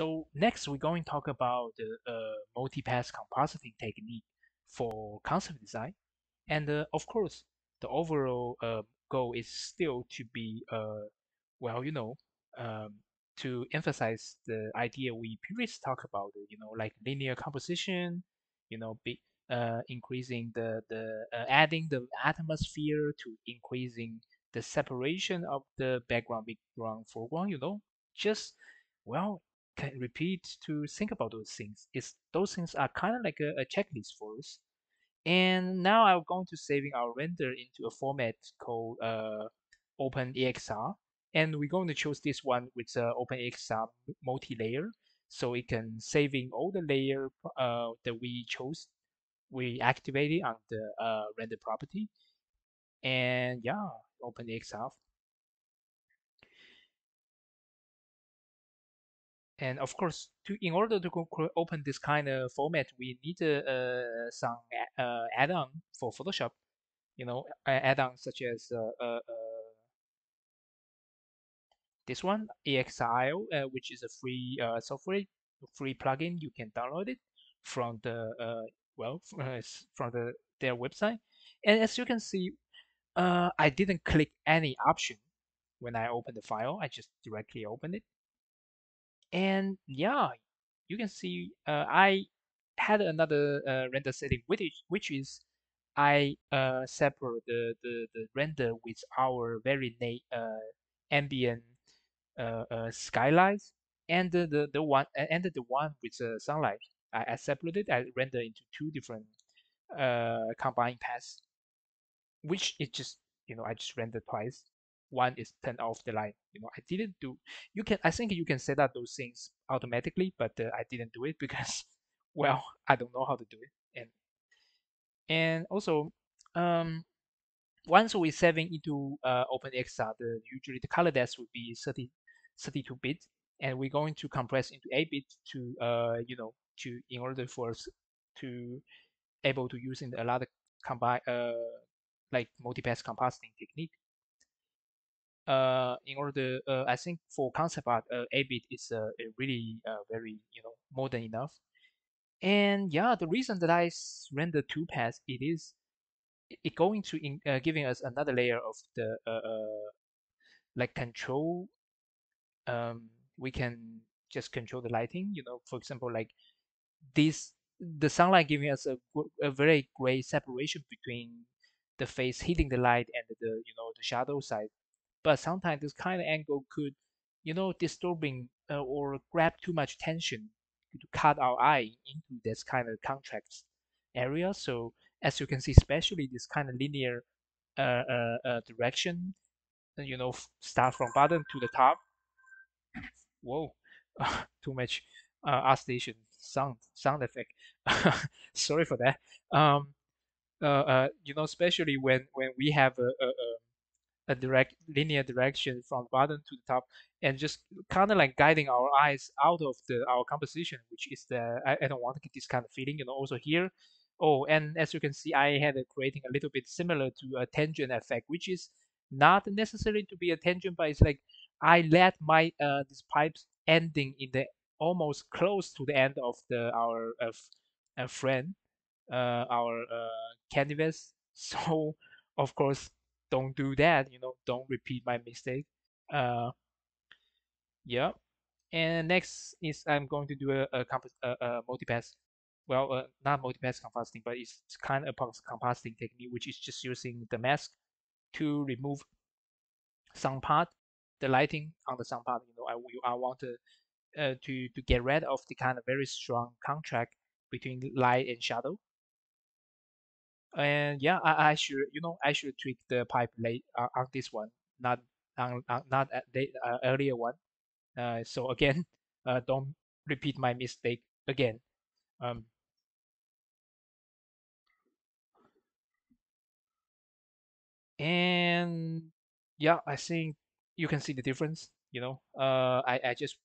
So next, we're going to talk about the multi-pass compositing technique for concept design. And of course, the overall goal is still to be, well, um, to emphasize the idea we previously talked about, like linear composition, be, increasing the adding the atmosphere to increasing the separation of the background, foreground, just, well, can repeat to think about those things. Those things are kind of like a checklist for us. And now I'm going to saving our render into a format called OpenEXR. And we're going to choose this one with OpenEXR multi-layer. So it can saving all the layer that we chose, we activated on the render property. And yeah, OpenEXR. And of course, in order to open this kind of format, we need some add-on for Photoshop. Add-ons such as this one, EXIO, which is a free software, free plugin. You can download it from the from their website. And as you can see, I didn't click any option when I opened the file. I just directly opened it. And yeah, you can see I had another render setting, which is I separate the render with our very ambient skylights and the one with sunlight. I separated. I render into two different combined paths, which is just I just render twice. One is turn off the light. I didn't do. You can. I think you can set up those things automatically, but I didn't do it because, well, I don't know how to do it. And also, um, once we saving into OpenXR, usually the color depth would be 32 bit, and we're going to compress into 8 bit to in order for us to able to using a lot of combine like multi-pass compositing technique. In order, I think for concept art, 8-bit is really very more than enough. And yeah, the reason that render two paths, it going to giving us another layer of the like control. Um, we can just control the lighting. For example, like this, the sunlight giving us a very great separation between the face hitting the light and the shadow side. But sometimes this kind of angle could, disturbing or grab too much tension to cut our eye into this kind of contrast area. So as you can see, especially this kind of linear direction, start from bottom to the top. Whoa, too much Artstation sound effect. Sorry for that. Um, especially when we have a direct linear direction from bottom to the top, and just kind of like guiding our eyes out of our composition, which is I don't want to get this kind of feeling. Also here. Oh, and as you can see, I had creating a little bit similar to a tangent effect, which is not necessary to be a tangent, but it's like I let my these pipes ending in the almost close to the end of our friend, our canvas. So of course, don't do that. Don't repeat my mistake. Uh, yeah. And next is I'm going to do a multipass. Well, not multipass compositing, but it's kind of a compositing technique, which is just using the mask to remove some part, the lighting on the some part. I want to get rid of the kind of very strong contrast between light and shadow. And yeah, I should tweak the pipe late on this one, not not at the earlier one. So again, don't repeat my mistake again. Um, and yeah, I think you can see the difference. I just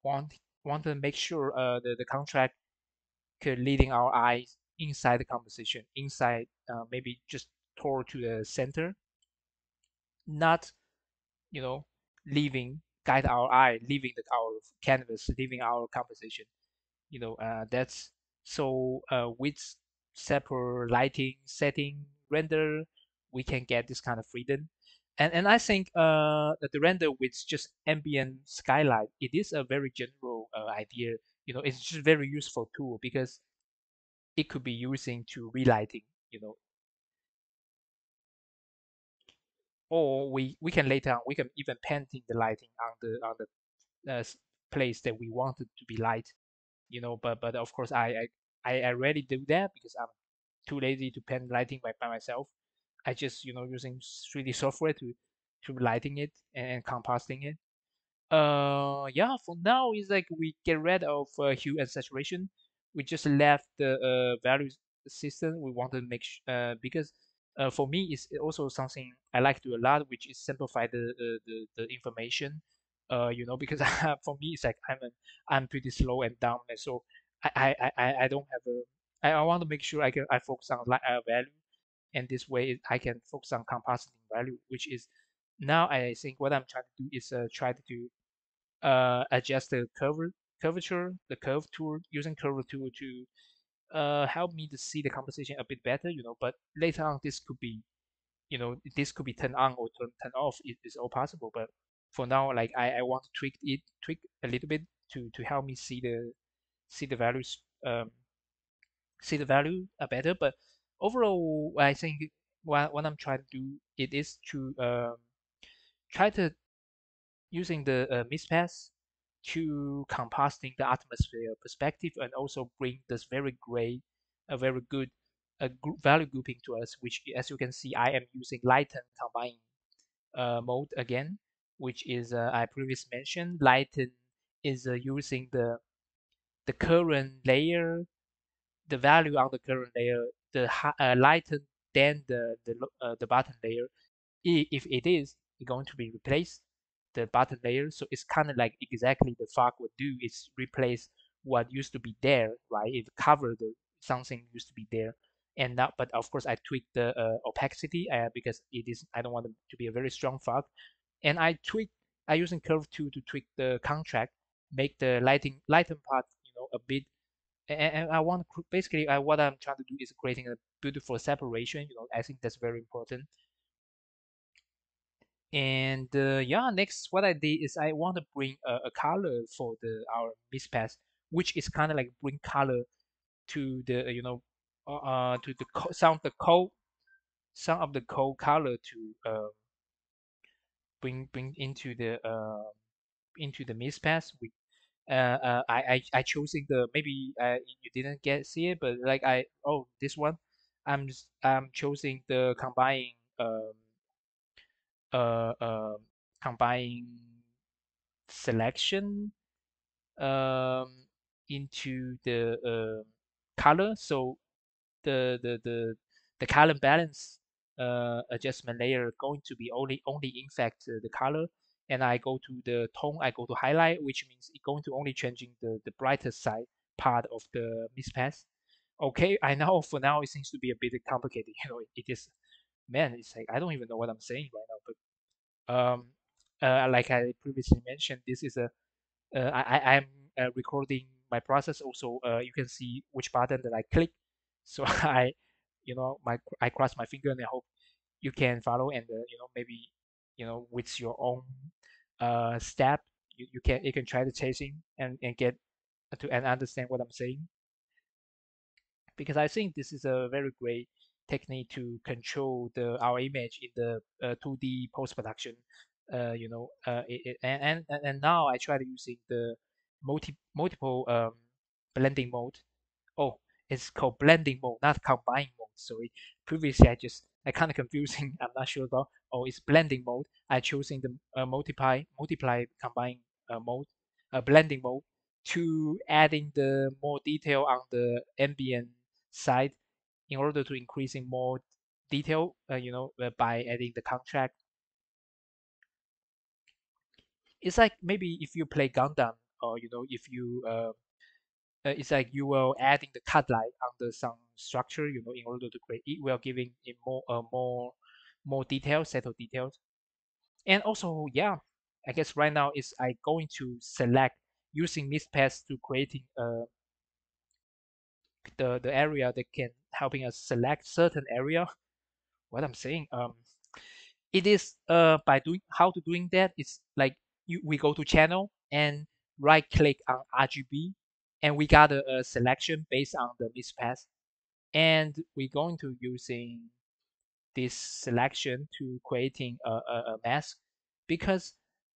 want want to make sure the contract could leading our eyes inside the composition, inside maybe just toward to the center, not you know leaving guide our eye, leaving our canvas, leaving our composition. That's so with separate lighting, setting, render, we can get this kind of freedom. And I think that the render with just ambient skylight, it is a very general idea. It's just very useful tool because it could be using to relighting, you know, or we can later on we can even painting the lighting on the place that we want it to be light, but of course I rarely do that because I'm too lazy to paint lighting by myself. I just using 3D software to lighting it and compositing it. Yeah, for now it's like we get rid of hue and saturation. We just left the value system. We want to make because for me it's also something I like to do a lot, which is simplify the information. Because for me it's like I'm pretty slow and dumb, and so I don't have a I want to make sure I focus on value, and this way I can focus on compositing value, which is now I think what I'm trying to do is try to do adjust the curvature, the curve tool, using curve tool to help me to see the composition a bit better, but later on this could be turned on or turned off. It's all possible, but for now, like I want to tweak a little bit to help me see the values, see the value better. But overall, I think what I'm trying to do it is to try to using the mispass to compositing the atmosphere perspective and also bring this very great, a very good value grouping to us, which as you can see, I am using lighten combine mode again, which is I previously mentioned. Lighten is using the current layer, the value on the current layer, the lighten than the bottom layer. If it is going to be replaced the bottom layer, so it's kind of like exactly the fog would do is replace what used to be there, right? It covered something used to be there, and now, but of course I tweak the opacity because it is I don't want it to be a very strong fog, and I using curve 2 to tweak the contrast, make the lighten part a bit, and I want basically what I'm trying to do is creating a beautiful separation. I think that's very important. And yeah, next what I did is I want to bring a color for our mispass, which is kind of like bring color to the to the some of the code color to bring into the mispass. I choosing the maybe you didn't get see it, but like this one I'm choosing the uh, um combining selection um, into the color. So the the the the color balance adjustment layer going to be only in fact the color, and I go to the tone. I go to highlight, which means it's going to only changing the brighter side part of the mispass. Okay, I know for now it seems to be a bit complicated. It is, man. It's like I don't even know what I'm saying right now, but like I previously mentioned, this is a I'm recording my process. Also, you can see which button that I click. So I cross my finger and I hope you can follow and maybe with your own step you can try to chasing and get and understand what I'm saying, because I think this is a very great technique to control our image in the 2D post production. And now I try to using the multiple blending mode. Oh, it's called blending mode, not combine mode. Sorry, previously I kind of confusing. I'm not sure about. Oh, it's blending mode. I choosing the multiply combine mode, blending mode to adding the more detail on the ambient side in order to increasing more detail. By adding the contrast. It's like maybe if you play Gundam, or if you it's like you will adding the cut line under some structure, in order to create it will giving it more more details, set of details. And also, yeah, I guess right now is I going to select using this path to creating the area that can helping us select certain area. What I'm saying, it is by doing how to doing that. It's like we go to channel and right click on RGB, and we got a selection based on the mist path, and we're going to using this selection to creating a mask, because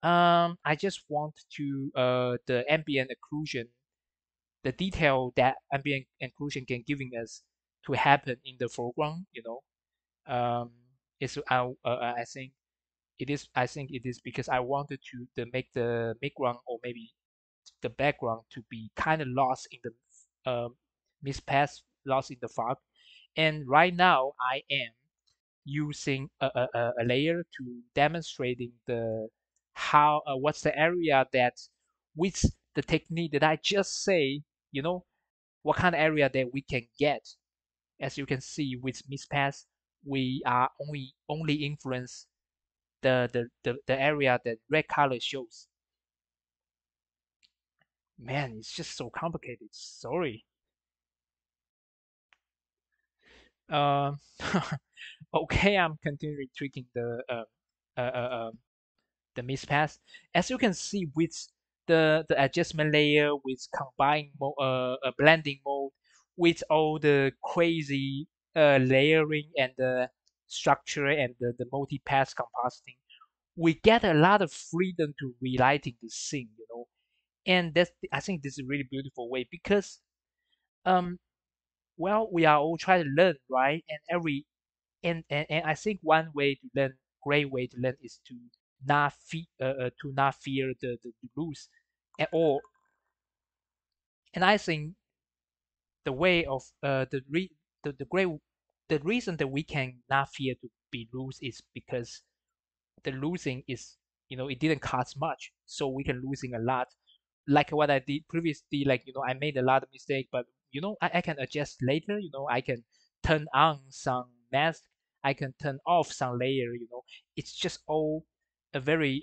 I just want to the ambient occlusion, the detail that ambient occlusion can giving us to happen in the foreground, is I think it is because I wanted to make the background, or maybe the background, to be kind of lost in the mispath, lost in the fog. And right now I am using a layer to demonstrating the how what's the area that with the technique that I just say, what kind of area that we can get. As you can see with mispath, we are only influence the area that red color shows. Man, it's just so complicated. Sorry. Um, okay, I'm continuing tweaking uh, uh, um, the mispath. As you can see with the adjustment layer, with combine mode, blending mode, with all the crazy layering and the structure and the multi-path compositing, we get a lot of freedom to relighting the scene. And that's, I think this is a really beautiful way, because um well, we are all trying to learn, right? And and I think one way to learn, great way to learn, is to not fear the lose at all. And I think the way of the great the reason that we can not fear to be lose is because the losing is, it didn't cost much, so we can losing a lot. Like what I did previously, like, I made a lot of mistake, but I can adjust later. I can turn on some mask, I can turn off some layer. It's just all a very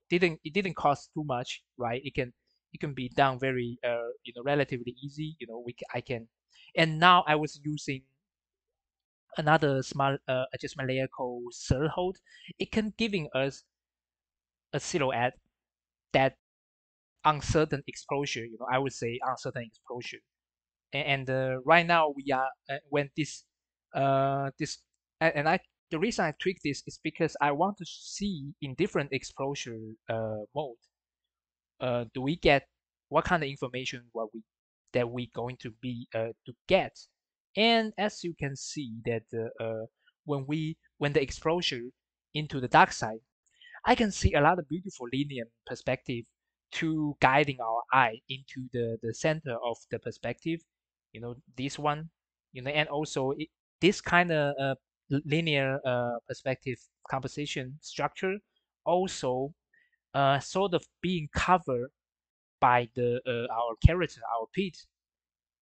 didn't cost too much, right? It can be done very relatively easy. I can. And now I was using another smart adjustment layer called Hold. It can giving us a silhouette that uncertain exposure. I would say uncertain exposure. And right now we are when this and I the reason I tweak this is because I want to see in different exposure mode, do we get what kind of information that we going to be to get. And as you can see that when the exposure into the dark side, I can see a lot of beautiful linear perspective to guiding our eye into the center of the perspective. This one, and also this kind of linear perspective composition structure also sort of being covered by the our character, our Pete.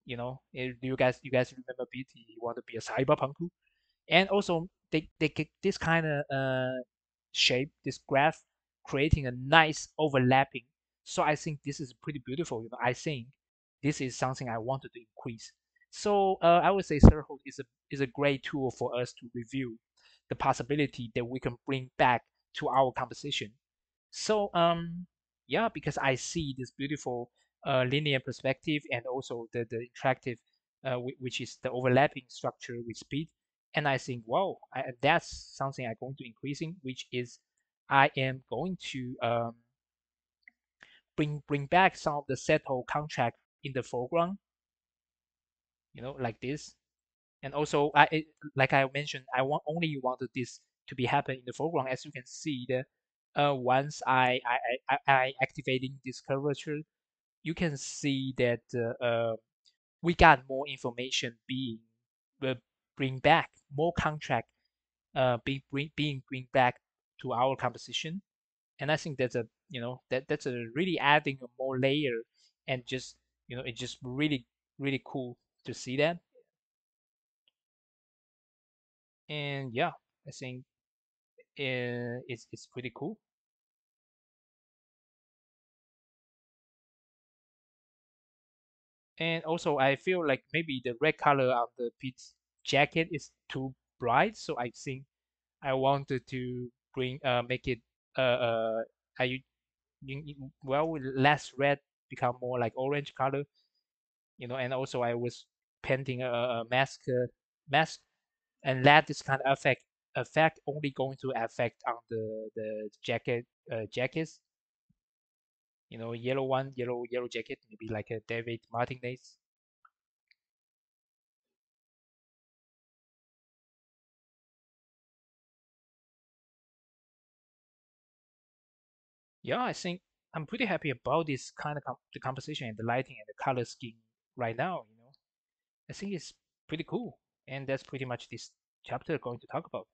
Do you guys remember Pete? He want to be a cyberpunk, and also they get this kind of shape, this graph, creating a nice overlapping. So I think this is pretty beautiful. I think this is something I wanted to increase. So I would say Threshold is a great tool for us to review the possibility that we can bring back to our composition. So yeah, because I see this beautiful linear perspective, and also the interactive, which is the overlapping structure with speed. And I think, wow, that's something I'm going to increasing, which is I am going to bring back some of the settled contract in the foreground, like this. And also, like I mentioned, I only wanted this to be happen in the foreground. As you can see, the once I activating this curvature, you can see that we got more information being uh, bring back more contract being bring back to our composition. And I think that's a really adding a more layer, and just it's just really cool to see that. And yeah, I think it's pretty cool. And also, I feel like maybe the red color of the Pete's jacket is too bright, so I think I wanted to make it I well with less red become more like orange color, and also I was painting a mask, and let this kind of effect only going to affect on the jackets, yellow one, yellow jacket, maybe like a David Martinez. Yeah, I think I'm pretty happy about this kind of the composition and the lighting and the color scheme right now. I think it's pretty cool, and that's pretty much this chapter going to talk about.